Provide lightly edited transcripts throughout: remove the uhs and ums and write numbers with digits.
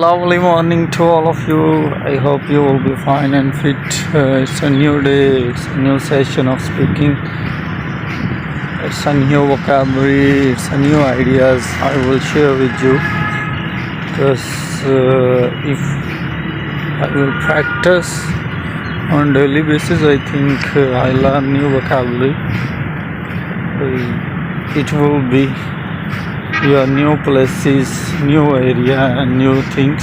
Lovely morning to all of you. I hope you will be fine and fit. It's a new day, it's a new session of speaking. It's a new vocabulary, it's a new ideas I will share with you. Because if I will practice on daily basis, I think I learn new vocabulary. It will be your new places, new area and new things.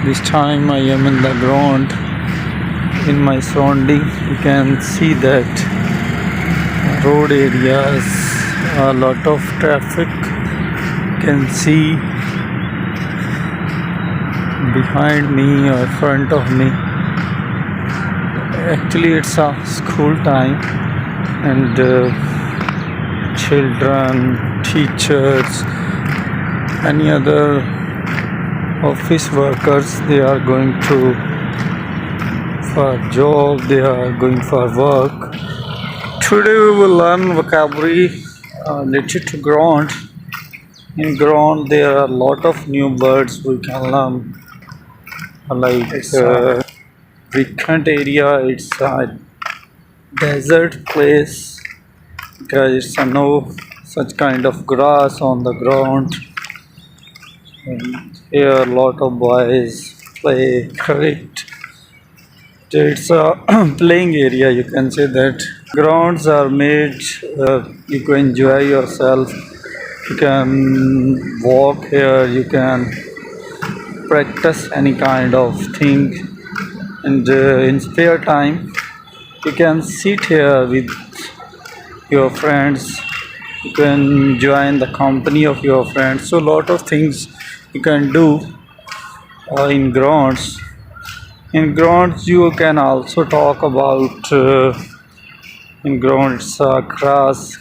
This time I am in the ground. In my surrounding you can see that road areas, a lot of traffic. You can see behind me or front of me. Actually it's a school time and children, teachers, any other office workers, they are going to for job, they are going for work. Today we will learn vocabulary related to ground. In ground there are a lot of new words we can learn, like vacant area, it's a desert place because it's a no such kind of grass on the ground. And here a lot of boys play cricket. It's a playing area, you can say that. Grounds are made, you can enjoy yourself, you can walk here, you can practice any kind of thing, and in spare time you can sit here with your friends, you can join the company of your friends. So lot of things you can do in grounds. In grounds you can also talk about in grounds grass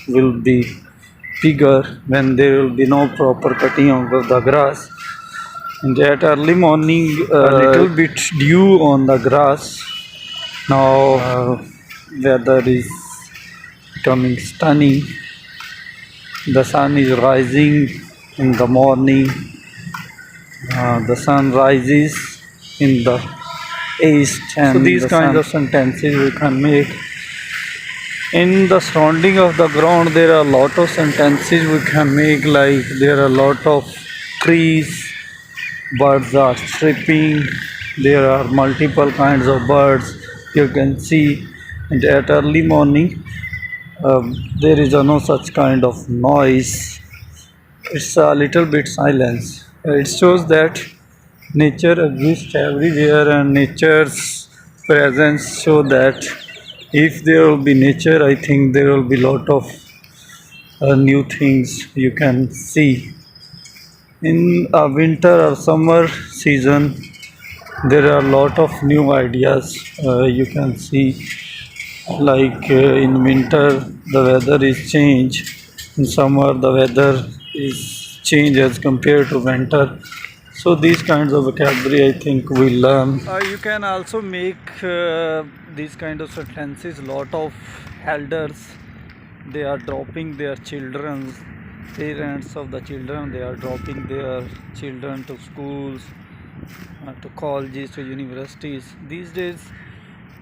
will be bigger when there will be no proper cutting of the grass. And at early morning a little bit dew on the grass. Now weather is becoming stunning. The sun is rising in the morning. The sun rises in the east, and so these kinds of sentences we can make. In the surrounding of the ground there are a lot of sentences we can make, like there are a lot of trees, birds are chirping, there are multiple kinds of birds you can see. And at early morning there is no such kind of noise, it's a little bit silence. It shows that nature exists everywhere, and nature's presence show that if there will be nature, I think there will be lot of new things you can see. In a winter or summer season there are a lot of new ideas you can see, like in winter the weather is changed, in summer the weather is changed as compared to winter. So these kinds of vocabulary I think we learn. You can also make these kind of sentences. Lot of elders, they are dropping their children, parents of the children, they are dropping their children to schools, to colleges, to universities. These days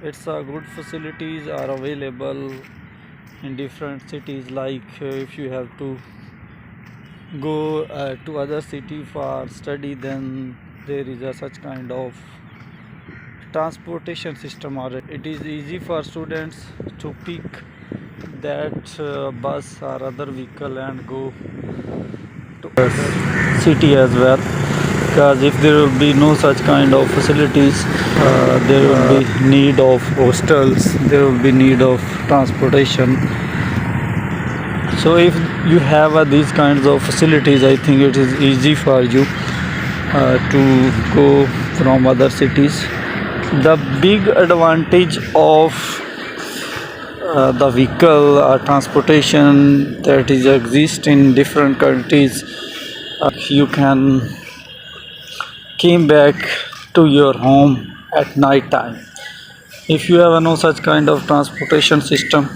it's good facilities are available in different cities, like if you have to go to other city for study, then there is a such kind of transportation system, or it is easy for students to pick that bus or other vehicle and go to other city as well. Because if there will be no such kind of facilities, there will be need of hostels, there will be need of transportation. So if you have these kinds of facilities, I think it is easy for you to go from other cities. The big advantage of the vehicle transportation that is exist in different countries, you can came back to your home at night time. If you have no such kind of transportation system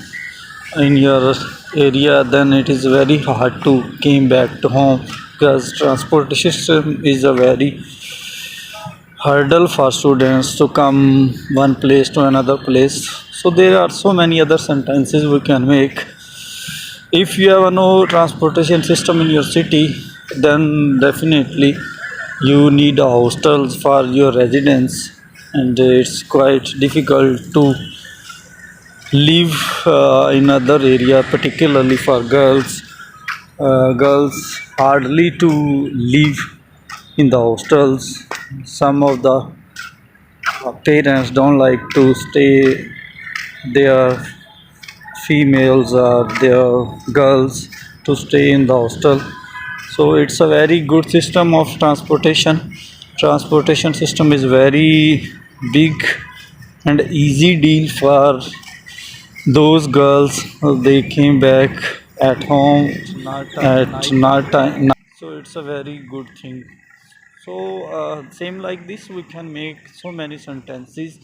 in your area, then it is very hard to came back to home, because transportation system is a very hurdle for students to come one place to another place. So there are so many other sentences we can make. If you have no transportation system in your city, then definitely you need a hostels for your residence, and it's quite difficult to live in other area, particularly for girls. Girls hardly to live in the hostels. Some of the parents don't like to stay their females or their girls to stay in the hostel. So it's a very good system of transportation system is very big and easy deal for those girls. They came back at home at night time, so it's a very good thing. So same like this we can make so many sentences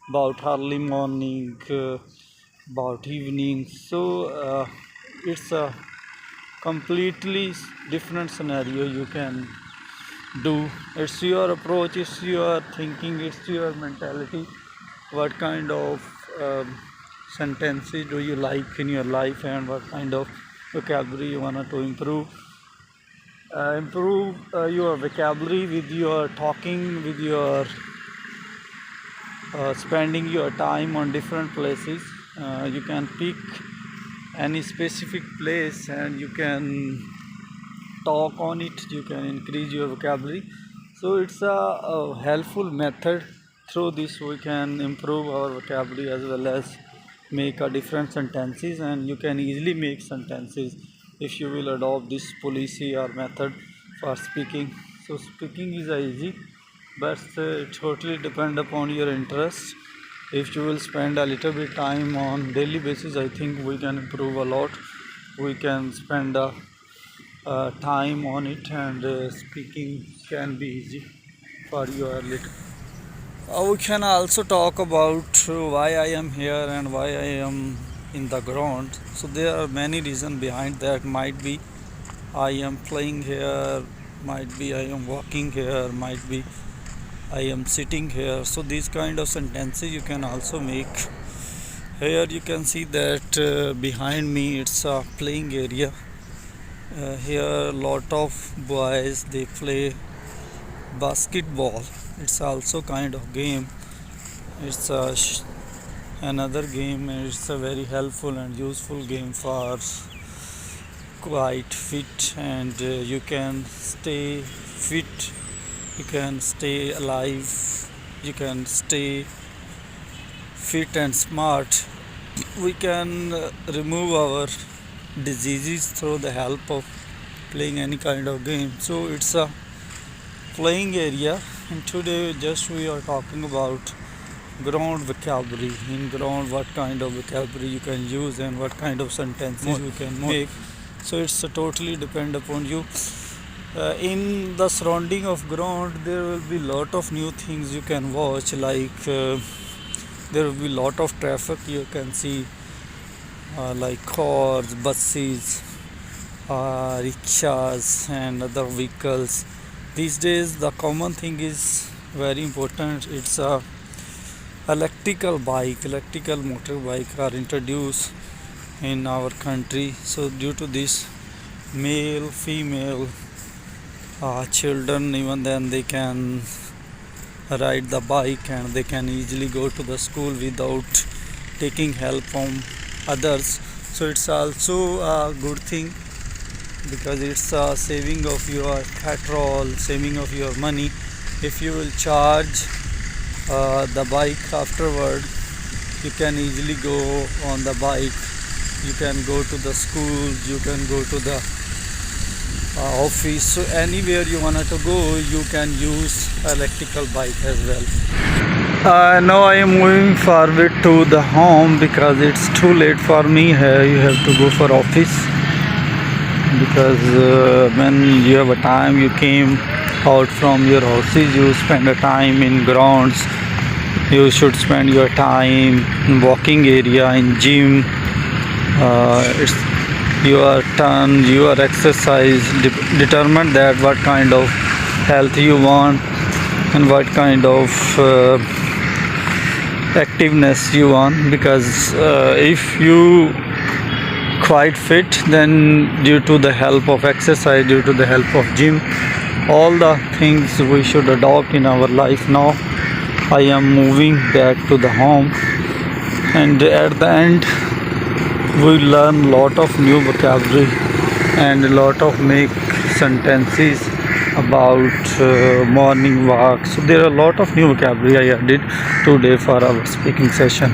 about early morning, about evening. So it's a completely different scenario you can do. It's your approach, it's your thinking, it's your mentality. What kind of sentences do you like in your life, and what kind of vocabulary you want to improve your vocabulary with your talking, with your spending your time on different places. You can pick any specific place and you can talk on it, you can increase your vocabulary. So it's a helpful method. Through this we can improve our vocabulary as well as make a different sentences, and you can easily make sentences if you will adopt this policy or method for speaking. So speaking is easy, but it totally depend upon your interest. If you will spend a little bit time on daily basis, I think we can improve a lot. We can spend time on it, and speaking can be easy for you a little. We can also talk about why I am here and why I am in the ground. So there are many reasons behind that. Might be I am playing here, might be I am walking here, might be I am sitting here. So these kind of sentences you can also make. Here you can see that behind me it's a playing area. Here lot of boys they play basketball. It's also kind of game. It's another game. It's a very helpful and useful game for quite fit, and you can stay fit, you can stay alive, you can stay fit and smart. We can remove our diseases through the help of playing any kind of game. So it's a playing area, and today just we are talking about ground vocabulary. In ground, what kind of vocabulary you can use and what kind of sentences you can make. So it's totally depend upon you. In the surrounding of ground there will be lot of new things you can watch, like there will be lot of traffic you can see, like cars, buses, rickshaws and other vehicles. These days the common thing is very important. It's a electrical motorbike are introduced in our country. So due to this, male, female, children, even then they can ride the bike and they can easily go to the school without taking help from others. So it's also a good thing, because it's a saving of your petrol, saving of your money. If you will charge the bike afterward, you can easily go on the bike, you can go to the school, you can go to the office. So anywhere you wanted to go, you can use electrical bike as well. Now I am moving forward to the home because it's too late for me. Here you have to go for office, because when you have a time, you came out from your houses, you spend a time in grounds, you should spend your time in walking area, in gym. It's your turn, your exercise determine that what kind of health you want and what kind of activeness you want. Because if you quite fit, then due to the help of exercise, due to the help of gym, all the things we should adopt in our life. Now I am moving back to the home, and at the end we learn lot of new vocabulary and a lot of make sentences about morning walk. So there are a lot of new vocabulary I added today for our speaking session.